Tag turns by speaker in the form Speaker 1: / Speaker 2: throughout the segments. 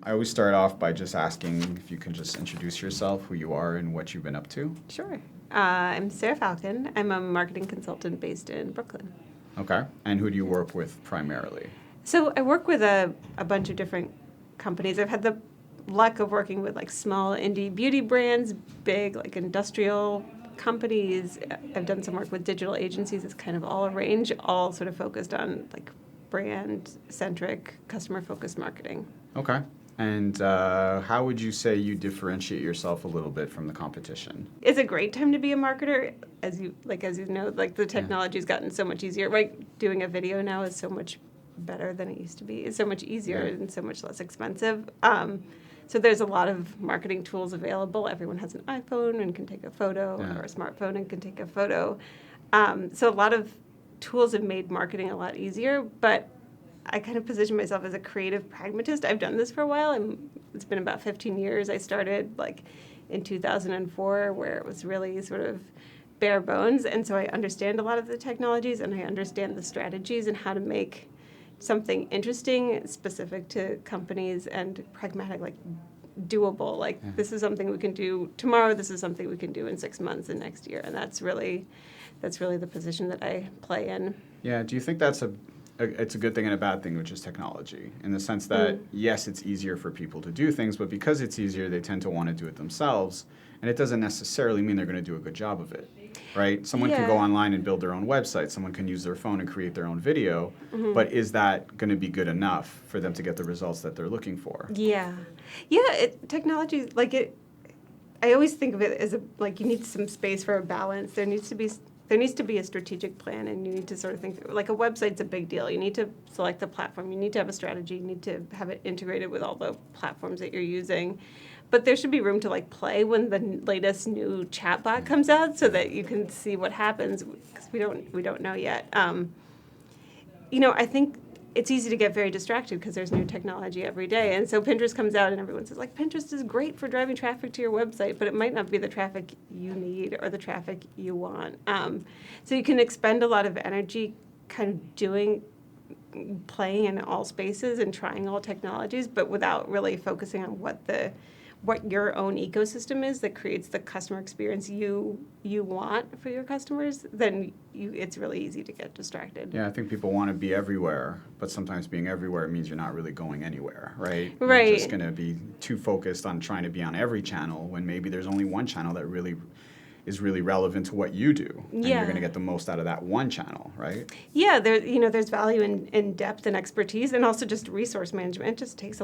Speaker 1: I always start off by just asking if you can just introduce yourself, who you are, and what you've been up to.
Speaker 2: Sure. I'm Sarah Falcon. I'm a marketing consultant based in Brooklyn.
Speaker 1: Okay. And who do you work with primarily?
Speaker 2: So I work with a bunch of different companies. I've had the luck of working with like small indie beauty brands, big like industrial companies. I've done some work with digital agencies. It's kind of all a range, all sort of focused on like brand-centric, customer-focused marketing.
Speaker 1: Okay. And how would you say you differentiate yourself a little bit from the competition?
Speaker 2: It's a great time to be a marketer, as you know, like the technology's gotten so much easier. Right, doing a video now is so much better than it used to be. It's so much easier and so much less expensive. So there's a lot of marketing tools available. Everyone has an iPhone and can take a photo, or a smartphone and can take a photo. So a lot of tools have made marketing a lot easier, but I kind of position myself as a creative pragmatist. I've done this for a while. It's been about 15 years. I started like in 2004, where it was really sort of bare bones. And so I understand a lot of the technologies and I understand the strategies and how to make something interesting, specific to companies, and pragmatic, like doable. Like this is something we can do tomorrow. This is something we can do in 6 months and next year. And that's really the position that I play in.
Speaker 1: Yeah. Do you think that's it's a good thing and a bad thing, which is technology, in the sense that, yes, it's easier for people to do things, but because it's easier, they tend to want to do it themselves, and it doesn't necessarily mean they're going to do a good job of it, right? Someone can go online and build their own website. Someone can use their phone and create their own video, but is that going to be good enough for them to get the results that they're looking for?
Speaker 2: Yeah. Technology, I always think of it as you need some space for a balance. There needs to be a strategic plan, and you need to sort of think, like a website's a big deal. You need to select the platform. You need to have a strategy. You need to have it integrated with all the platforms that you're using. But there should be room to play when the latest new chatbot comes out, so that you can see what happens, because we don't know yet. I think it's easy to get very distracted because there's new technology every day. And so Pinterest comes out and everyone says, Pinterest is great for driving traffic to your website, but it might not be the traffic you need or the traffic you want. So you can expend a lot of energy kind of playing in all spaces and trying all technologies, but without really focusing on what your own ecosystem is that creates the customer experience you want for your customers, then it's really easy to get distracted.
Speaker 1: Yeah, I think people want to be everywhere, but sometimes being everywhere means you're not really going anywhere, right?
Speaker 2: Right.
Speaker 1: You're just going to be too focused on trying to be on every channel when maybe there's only one channel that really is really relevant to what you do, and you're going to get the most out of that one channel, right?
Speaker 2: Yeah, there's value in depth and expertise, and also just resource management. It just takes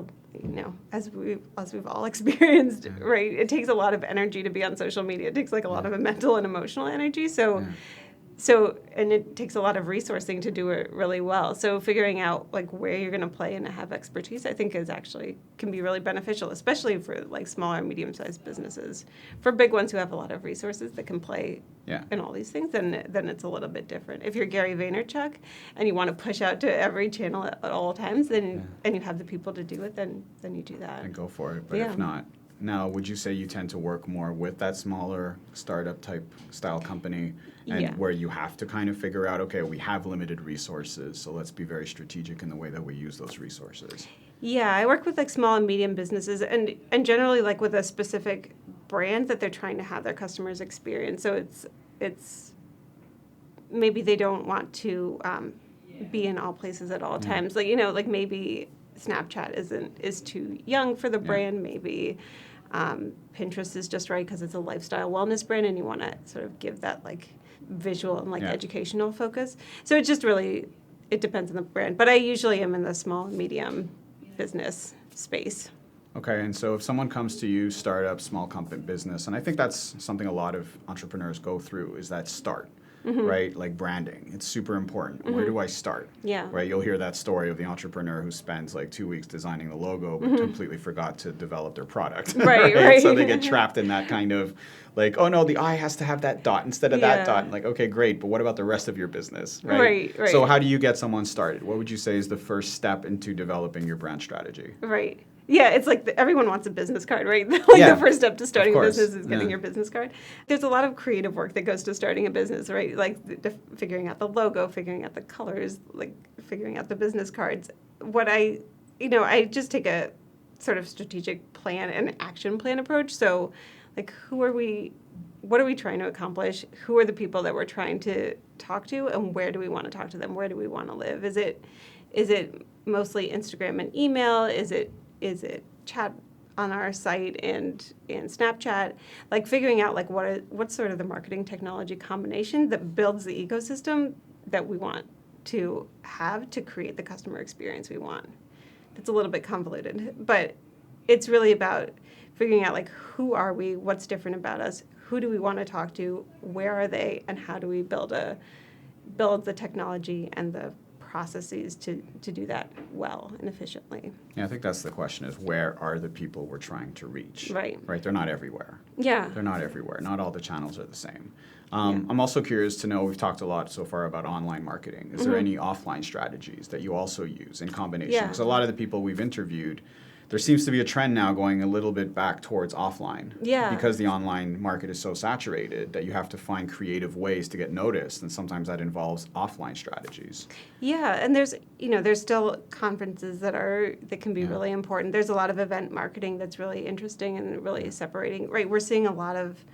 Speaker 2: as we've all experienced, right? It takes a lot of energy to be on social media. It takes a lot of mental and emotional energy. So, and it takes a lot of resourcing to do it really well. So figuring out where you're going to play and have expertise, I think can be really beneficial, especially for smaller and medium-sized businesses. For big ones who have a lot of resources that can play in all these things, then it's a little bit different. If you're Gary Vaynerchuk and you want to push out to every channel at all times, and you have the people to do it, then you do that.
Speaker 1: And go for it. But if not, now, would you say you tend to work more with that smaller startup type style company, and where you have to kind of figure out, okay, we have limited resources, so let's be very strategic in the way that we use those resources?
Speaker 2: Yeah, I work with small and medium businesses, and generally with a specific brand that they're trying to have their customers experience. So it's maybe they don't want to be in all places at all times. Maybe Snapchat is too young for the brand. Maybe Pinterest is just right because it's a lifestyle wellness brand, and you want to sort of give that visual and educational focus. So it just really, it depends on the brand. But I usually am in the small and medium business space.
Speaker 1: Okay, and so if someone comes to you, startup, small company business, and I think that's something a lot of entrepreneurs go through, is that start. Right? Like branding. It's super important. Where do I start?
Speaker 2: Yeah.
Speaker 1: Right? You'll hear that story of the entrepreneur who spends 2 weeks designing the logo but completely forgot to develop their product.
Speaker 2: Right.
Speaker 1: So they get trapped in that kind of oh no, the I has to have that dot instead of that dot. Okay, great, but what about the rest of your business?
Speaker 2: Right.
Speaker 1: So how do you get someone started? What would you say is the first step into developing your brand strategy?
Speaker 2: Right. Yeah, it's everyone wants a business card, right? The first step to starting a business is getting your business card. There's a lot of creative work that goes to starting a business, right? Figuring out the logo, figuring out the colors, figuring out the business cards. I just take a sort of strategic plan and action plan approach. So, like, what are we trying to accomplish? Who are the people that we're trying to talk to, and where do we want to talk to them? Where do we want to live? Is it mostly Instagram and email? Is it chat on our site and Snapchat? Like, figuring out like what's sort of the marketing technology combination that builds the ecosystem that we want to have to create the customer experience we want. It's a little bit convoluted, but it's really about figuring out like, who are we, what's different about us, who do we want to talk to, where are they, and how do we build the technology and the processes to do that well and efficiently.
Speaker 1: Yeah, I think that's the question, is where are the people we're trying to reach?
Speaker 2: Right.
Speaker 1: Right, they're not everywhere.
Speaker 2: Yeah.
Speaker 1: They're not everywhere. Not all the channels are the same. I'm also curious to know, we've talked a lot so far about online marketing. Is there any offline strategies that you also use in combination?
Speaker 2: Yeah.
Speaker 1: Because a lot of the people we've interviewed, there seems to be a trend now going a little bit back towards offline.
Speaker 2: Yeah.
Speaker 1: Because the online market is so saturated that you have to find creative ways to get noticed, and sometimes that involves offline strategies.
Speaker 2: Yeah, and there's still conferences that can be really important. There's a lot of event marketing that's really interesting and really separating. Right, we're seeing a lot of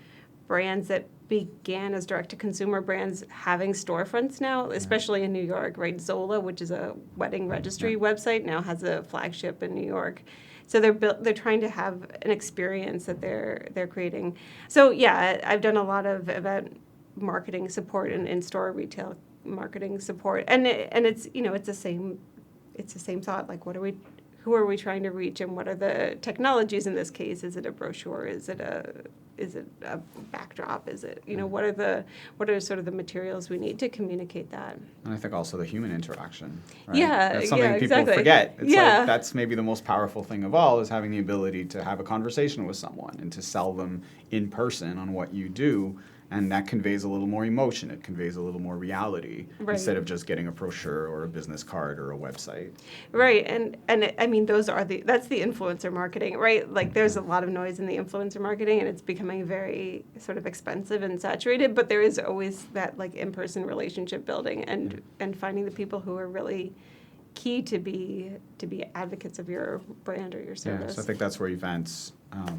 Speaker 2: brands that began as direct-to-consumer brands having storefronts now, especially in New York, right? Zola, which is a wedding registry website, now has a flagship in New York. So they're trying to have an experience that they're creating. So yeah, I've done a lot of event marketing support and in-store retail marketing support, and it's it's the same thought. Like, who are we trying to reach, and what are the technologies in this case? Is it a brochure? Is it a backdrop? Is it, what are sort of the materials we need to communicate that?
Speaker 1: And I think also the human interaction, right?
Speaker 2: Yeah,
Speaker 1: that's something people
Speaker 2: exactly.
Speaker 1: forget. It's
Speaker 2: Yeah.
Speaker 1: like, that's maybe the most powerful thing of all, is having the ability to have a conversation with someone and to sell them in person on what you do. And that conveys a little more emotion. It conveys a little more reality,
Speaker 2: Right.
Speaker 1: instead of just getting a brochure or a business card or a website.
Speaker 2: Right, and I mean, that's the influencer marketing, right? Like, there's a lot of noise in the influencer marketing, and it's becoming very sort of expensive and saturated. But there is always that like in-person relationship building and finding the people who are really key to be advocates of your brand or your service.
Speaker 1: Yeah, so I think that's where events,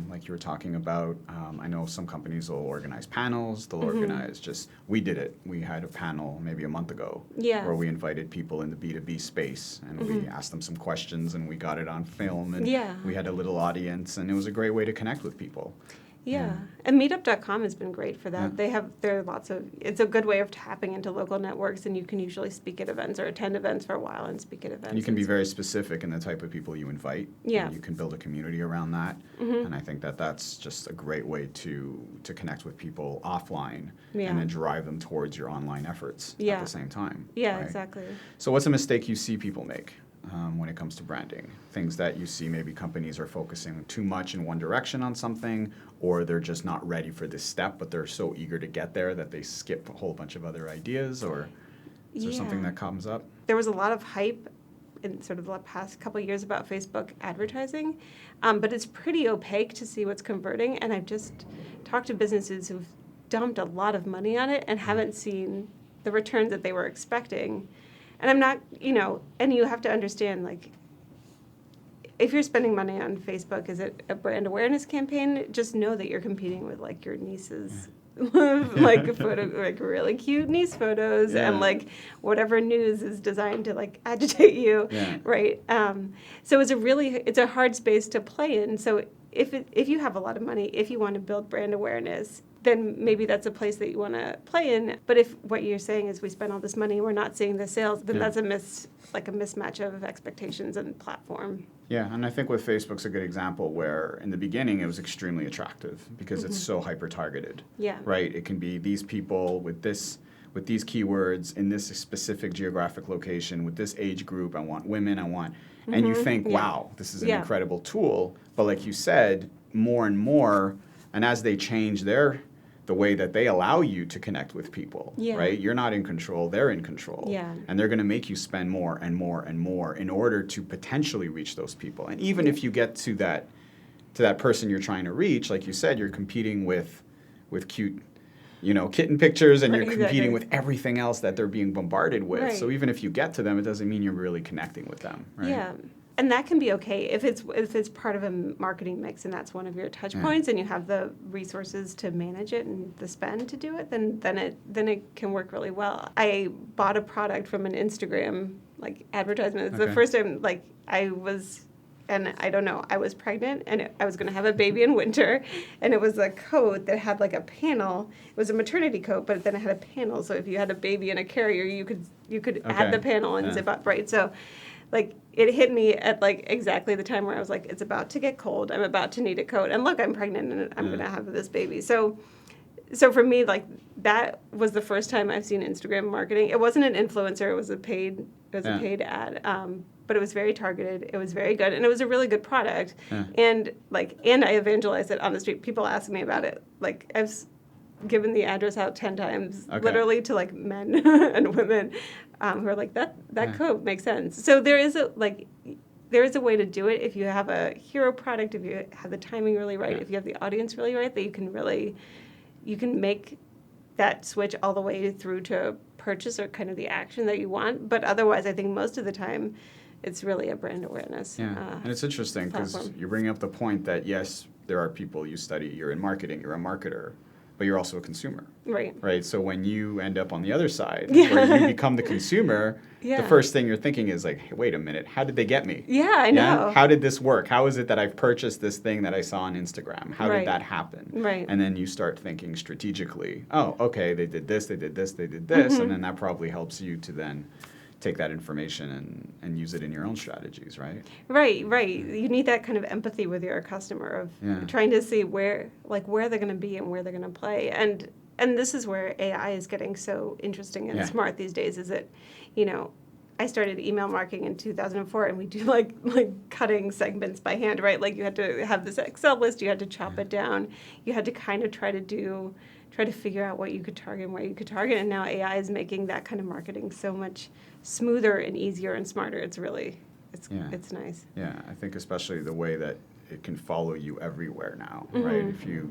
Speaker 1: like you were talking about, I know some companies will organize panels, they'll organize we did it. We had a panel maybe a month ago where we invited people in the B2B space, and we asked them some questions, and we got it on film, and we had a little audience, and it was a great way to connect with people.
Speaker 2: Yeah, and Meetup.com has been great for that. There are lots of, it's a good way of tapping into local networks, and you can usually speak at events or attend events for a while and speak at events.
Speaker 1: And you can be very specific in the type of people you invite.
Speaker 2: Yeah.
Speaker 1: And you can build a community around that. And I think that that's just a great way to connect with people offline and then drive them towards your online efforts at the same time.
Speaker 2: Yeah,
Speaker 1: right?
Speaker 2: exactly.
Speaker 1: So what's a mistake you see people make when it comes to branding? Things that you see maybe companies are focusing too much in one direction on something, or they're just not ready for this step, but they're so eager to get there that they skip a whole bunch of other ideas, or is there something that comes up?
Speaker 2: There was a lot of hype in sort of the past couple of years about Facebook advertising, but it's pretty opaque to see what's converting, and I've just talked to businesses who've dumped a lot of money on it and haven't seen the returns that they were expecting. And I'm not, and you have to understand, like, if you're spending money on Facebook, is it a brand awareness campaign? Just know that you're competing with, like, your niece's, like, really cute niece photos, and, like, whatever news is designed to, like, agitate you, right? So it's a hard space to play in. So if you have a lot of money, if you want to build brand awareness, then maybe that's a place that you want to play in. But if what you're saying is we spend all this money and we're not seeing the sales, then that's a mismatch of expectations and platform.
Speaker 1: Yeah, and I think with Facebook's a good example where in the beginning it was extremely attractive because it's so hyper-targeted.
Speaker 2: Yeah.
Speaker 1: Right? It can be these people with these keywords in this specific geographic location with this age group. I want women, and you think, wow, this is an incredible tool. But like you said, more and more, and as they change the way that they allow you to connect with people, right? You're not in control, they're in control.
Speaker 2: Yeah.
Speaker 1: And they're going to make you spend more and more and more in order to potentially reach those people. And even if you get to that person you're trying to reach, like you said, you're competing with cute, kitten pictures, and you're competing with everything else that they're being bombarded with.
Speaker 2: Right.
Speaker 1: So even if you get to them, it doesn't mean you're really connecting with them, right?
Speaker 2: Yeah. And that can be okay if it's part of a marketing mix and that's one of your touch points and you have the resources to manage it and the spend to do it, then it can work really well. I bought a product from an Instagram like advertisement. It's the first time like I was pregnant and I was going to have a baby in winter, and it was a coat that had like a panel. It was a maternity coat, but then it had a panel. So if you had a baby in a carrier, you could add the panel and zip up, right? So like it hit me at like exactly the time where I was like, it's about to get cold. I'm about to need a coat. And look, I'm pregnant and I'm going to have this baby. So for me, like that was the first time I've seen Instagram marketing. It wasn't an influencer. It was a paid ad. But it was very targeted. It was very good, and it was a really good product. And I evangelized it on the street. People ask me about it. Like I've given the address out 10 times, literally to like men and women who are like that coat makes sense. So there is a way to do it if you have a hero product, if you have the timing really right, if you have the audience really right, that you can make that switch all the way through to purchase or kind of the action that you want. But otherwise, I think most of the time, it's really a brand awareness.
Speaker 1: And it's interesting because you're bringing up the point that, yes, there are people you study, you're in marketing, you're a marketer, but you're also a consumer. Right? So when you end up on the other side, where you become the consumer, the first thing you're thinking is like, hey, wait a minute, how did they get me?
Speaker 2: Yeah, I know.
Speaker 1: How did this work? How is it that I've purchased this thing that I saw on Instagram? How did that happen? And then you start thinking strategically, oh, okay, they did this, they did this, they did this, and then that probably helps you to then take that information and use it in your own strategies, right? Right.
Speaker 2: You need that kind of empathy with your customer of trying to see where they're going to be and where they're going to play. And this is where AI is getting so interesting and smart these days, is that, I started email marketing in 2004, and we do like cutting segments by hand, right? Like you had to have this Excel list, you had to chop it down, you had to kind of try to figure out what you could target and where you could target. And now AI is making that kind of marketing so much smoother and easier and smarter. It's it's nice.
Speaker 1: Yeah, I think especially the way that it can follow you everywhere now, right? If you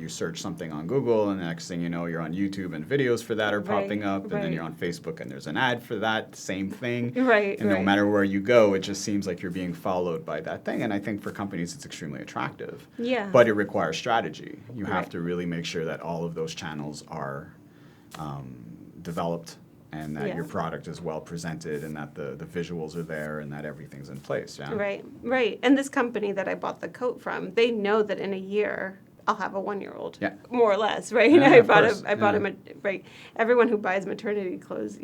Speaker 1: search something on Google, and the next thing you know, you're on YouTube and videos for that are popping up, and then you're on Facebook and there's an ad for that same thing. And no matter where you go, it just seems like you're being followed by that thing. And I think for companies, it's extremely attractive. But it requires strategy. You have to really make sure that all of those channels are developed, and that your product is well presented, and that the visuals are there, and that everything's in place.
Speaker 2: Right. And this company that I bought the coat from, they know that in a year I'll have a 1-year-old, more or less, right? I bought him everyone who buys maternity clothes,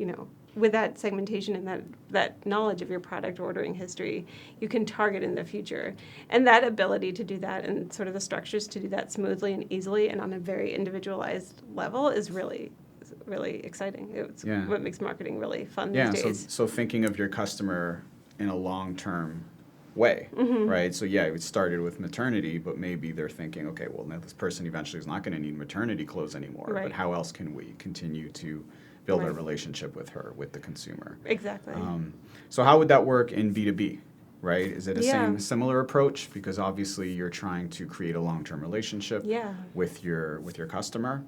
Speaker 2: with that segmentation and that knowledge of your product ordering history, you can target in the future. And that ability to do that, and sort of the structures to do that smoothly and easily and on a very individualized level, is really exciting. It's what makes marketing really fun these days.
Speaker 1: So thinking of your customer in a long-term way, right? So it started with maternity, but maybe they're thinking, okay, well, now this person eventually is not going to need maternity clothes anymore, but how else can we continue to build a relationship with her, with the consumer?
Speaker 2: Exactly.
Speaker 1: So how would that work in B2B? Right? Is it a similar approach? Because obviously you're trying to create a long-term relationship with your customer.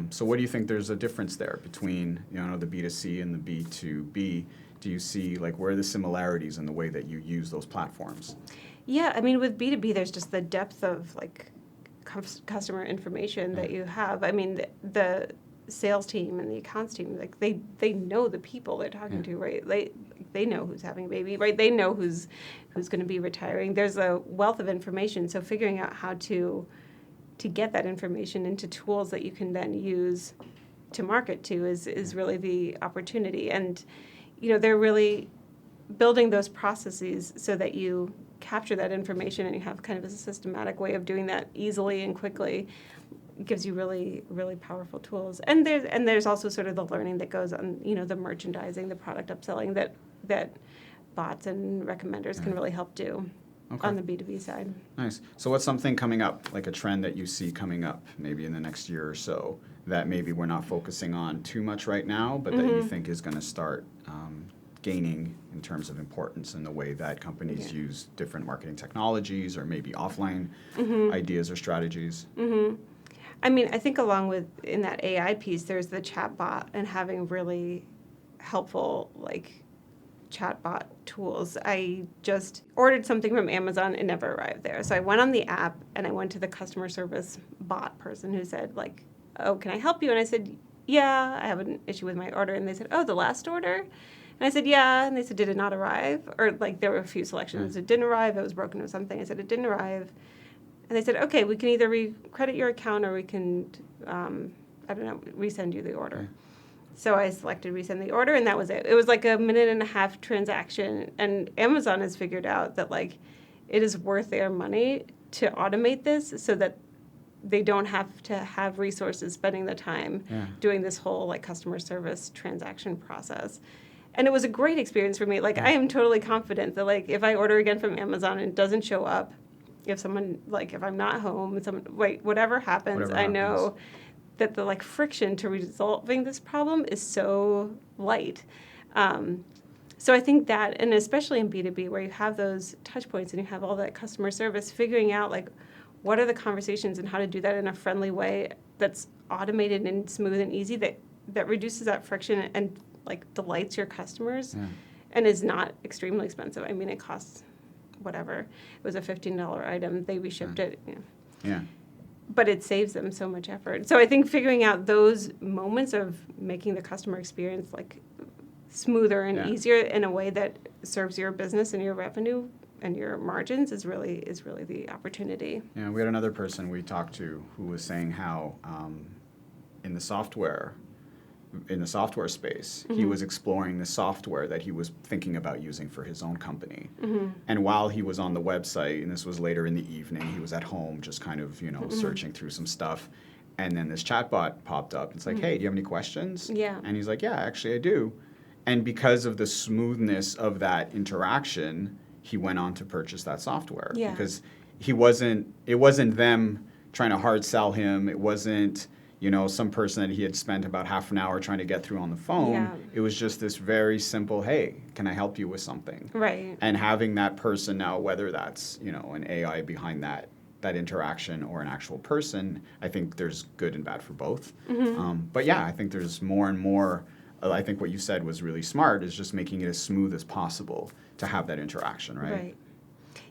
Speaker 1: So what do you think there's a difference there between the B2C and the B2B? Do you see where are the similarities in the way that you use those platforms?
Speaker 2: Yeah, I mean with B2B there's just the depth of customer information that you have. I mean the sales team and the accounts team, they know the people they're talking to, right? They know who's having a baby, right? They know who's going to be retiring. There's a wealth of information. So figuring out how to get that information into tools that you can then use to market to is really the opportunity. And they're really building those processes so that you capture that information and you have kind of a systematic way of doing that easily and quickly. It gives you really, really powerful tools. And there's also sort of the learning that goes on, the merchandising, the product upselling that bots and recommenders can really help do on the B2B side.
Speaker 1: Nice. So what's something coming up, like a trend that you see coming up maybe in the next year or so that maybe we're not focusing on too much right now, but that you think is going to start gaining in terms of importance in the way that companies use different marketing technologies or maybe offline ideas or strategies?
Speaker 2: I mean, I think along with, in that AI piece, there's the chat bot and having really helpful, chatbot tools. I just ordered something from Amazon. It never arrived there. So I went on the app and I went to the customer service bot person who said, like, oh, can I help you? And I said, yeah, I have an issue with my order. And they said, oh, the last order? And I said, yeah. And they said, did it not arrive? Or like there were a few selections. It didn't arrive. It was broken or something. I said, it didn't arrive. And they said, okay, we can either credit your account or we can, resend you the order. So I selected resend the order, and that was it. It was like a 1.5-minute transaction. And Amazon has figured out that, like, it is worth their money to automate this so that they don't have to have resources spending the time doing this whole, like, customer service transaction process. And it was a great experience for me. Like, I am totally confident that, like, if I order again from Amazon and it doesn't show up, if I'm not home, whatever happens, I know that the like friction to resolving this problem is so light. So I think that, and especially in B2B where you have those touch points and you have all that customer service, figuring out like what are the conversations and how to do that in a friendly way that's automated and smooth and easy that reduces that friction and like delights your customers and is not extremely expensive. I mean, it costs whatever. It was a $15 item. They reshipped it. But it saves them so much effort. So I think figuring out those moments of making the customer experience like smoother and easier in a way that serves your business and your revenue and your margins is really the opportunity.
Speaker 1: Yeah, we had another person we talked to who was saying how in the software space, he was exploring the software that he was thinking about using for his own company. And while he was on the website, and this was later in the evening, he was at home just kind of, searching through some stuff. And then this chatbot popped up. It's like, hey, do you have any questions?
Speaker 2: Yeah.
Speaker 1: And he's like, yeah, actually I do. And because of the smoothness of that interaction, he went on to purchase that software.
Speaker 2: Yeah.
Speaker 1: Because it wasn't them trying to hard sell him. It wasn't some person that he had spent about half an hour trying to get through on the phone.
Speaker 2: Yeah.
Speaker 1: It was just this very simple, hey, can I help you with something?
Speaker 2: Right.
Speaker 1: And having that person now, whether that's, an AI behind that interaction or an actual person, I think there's good and bad for both. But yeah, I think there's more and more, I think what you said was really smart, is just making it as smooth as possible to have that interaction, right?
Speaker 2: Right.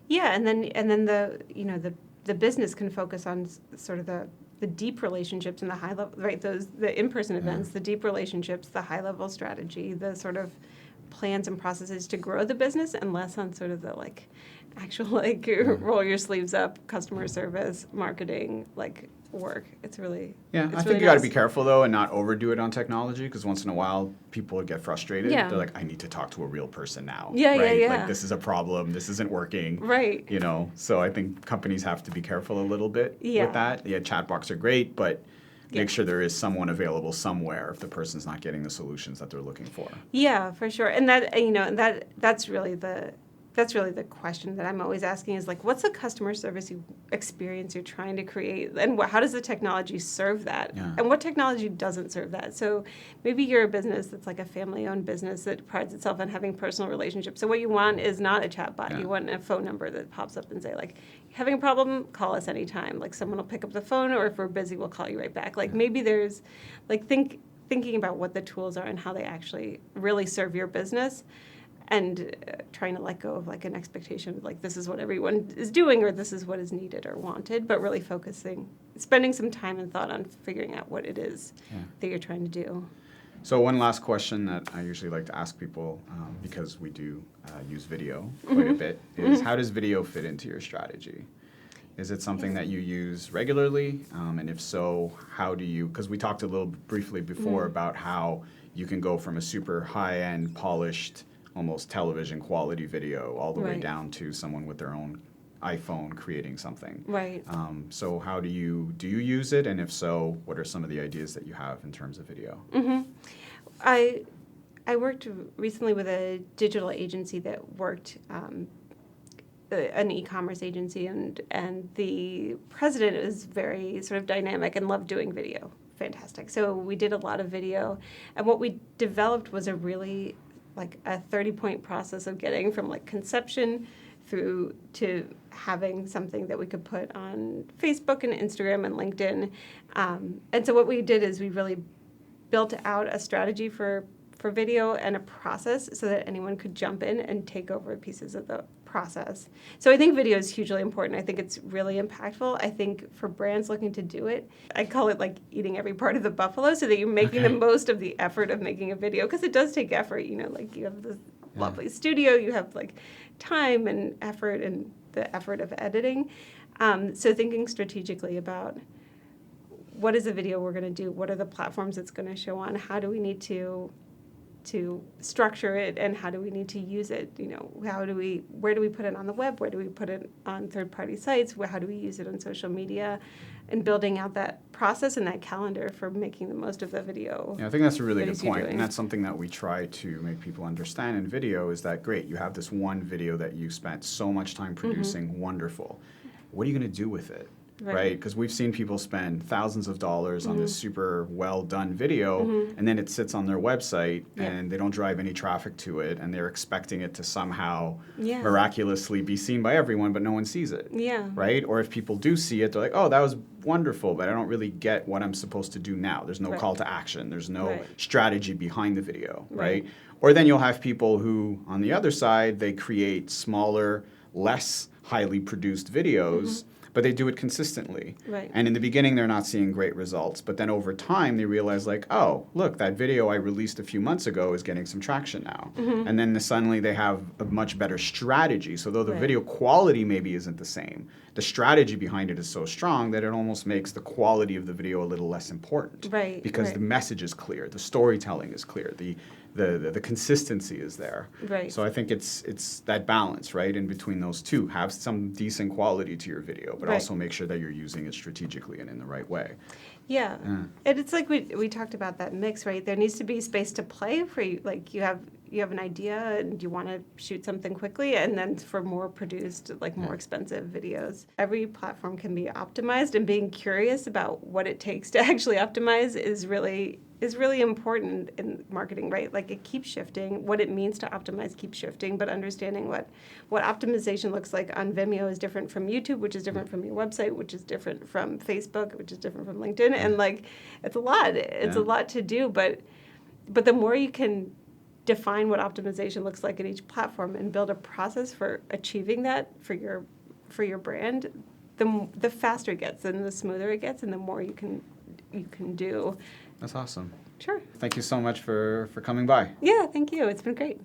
Speaker 2: Yeah, and then the business can focus on sort of the deep relationships and the high level, right? The in-person events, the deep relationships, the high level strategy, the sort of plans and processes to grow the business, and less on sort of the like actual like roll your sleeves up customer service, marketing, like work. It's really
Speaker 1: I think you got to be careful though and not overdo it on technology, because once in a while people get frustrated. They're like, I need to talk to a real person now. Right? Like, this is a problem. This isn't working.
Speaker 2: Right.
Speaker 1: So I think companies have to be careful a little bit with that. Yeah, chatbots are great, but make sure there is someone available somewhere if the person's not getting the solutions that they're looking for. Yeah,
Speaker 2: for sure. And that that's really the question that I'm always asking is like, what's the customer service experience you're trying to create, and how does the technology serve that, and what technology doesn't serve that? So maybe you're a business that's like a family-owned business that prides itself on having personal relationships. So what you want is not a chatbot. You want a phone number that pops up and say like, having a problem, call us anytime. Like someone will pick up the phone, or if we're busy, we'll call you right back. Like maybe there's like thinking about what the tools are and how they actually really serve your business. And trying to let go of like an expectation of like this is what everyone is doing or this is what is needed or wanted, but really spending some time and thought on figuring out what it is that you're trying to do.
Speaker 1: So one last question that I usually like to ask people, because we do use video quite a bit, is how does video fit into your strategy? Is it something that you use regularly? And if so, how do you, because we talked a little briefly before about how you can go from a super high-end, polished, almost television quality video all the way down to someone with their own iPhone creating something.
Speaker 2: Right.
Speaker 1: So how do you use it? And if so, what are some of the ideas that you have in terms of video?
Speaker 2: I worked recently with a digital agency that worked, an e-commerce agency, and the president is very sort of dynamic and loved doing video. Fantastic. So we did a lot of video, and what we developed was a really like a 30-point process of getting from like conception through to having something that we could put on Facebook and Instagram and LinkedIn. And so what we did is we really built out a strategy for for video and a process so that anyone could jump in and take over pieces of the process. So I think video is hugely important. I think it's really impactful. I think for brands looking to do it, I call it like eating every part of the buffalo so that you're making the most of the effort of making a video, because it does take effort. You know, like you have this lovely studio, you have like time and effort and the effort of editing. So thinking strategically about what is the video we're going to do, what are the platforms it's going to show on, how do we need to structure it, and how do we need to use it? You know, where do we put it on the web? Where do we put it on third-party sites? How do we use it on social media? And building out that process and that calendar for making the most of the video.
Speaker 1: Yeah, I think that's a really good
Speaker 2: videos you're
Speaker 1: point.
Speaker 2: doing.
Speaker 1: And that's something that we try to make people understand in video is that, great, you have this one video that you spent so much time producing, wonderful. What are you going to do with it? Right? Because we've seen people spend thousands of dollars on this super well done video, and then it sits on their website and they don't drive any traffic to it, and they're expecting it to somehow miraculously be seen by everyone, but no one sees it. Right? Or if people do see it, they're like, oh, that was wonderful, but I don't really get what I'm supposed to do now. There's no call to action. There's no strategy behind the video. Right? Or then you'll have people who, on the other side, they create smaller, less highly produced videos, but they do it consistently. And in the beginning, they're not seeing great results. But then over time, they realize, like, oh, look, that video I released a few months ago is getting some traction now. And then suddenly they have a much better strategy. So though the video quality maybe isn't the same, the strategy behind it is so strong that it almost makes the quality of the video a little less important. Because the message is clear, the storytelling is clear, the consistency is there. So I think it's that balance, right, in between those two. Have some decent quality to your video, but also make sure that you're using it strategically and in the right way.
Speaker 2: And it's like we talked about that mix, right? There needs to be space to play for you. Like you have an idea and you want to shoot something quickly, and then for more produced, like more expensive videos. Every platform can be optimized, and being curious about what it takes to actually optimize is really important in marketing, right? Like it keeps shifting. What it means to optimize keeps shifting, but understanding what optimization looks like on Vimeo is different from YouTube, which is different from your website, which is different from Facebook, which is different from LinkedIn. And like, it's a lot. It's a lot to do, but the more you can define what optimization looks like at each platform and build a process for achieving that for your brand, the faster it gets and the smoother it gets and the more you can do.
Speaker 1: That's awesome.
Speaker 2: Sure.
Speaker 1: Thank you so much for coming by.
Speaker 2: Yeah, thank you. It's been great.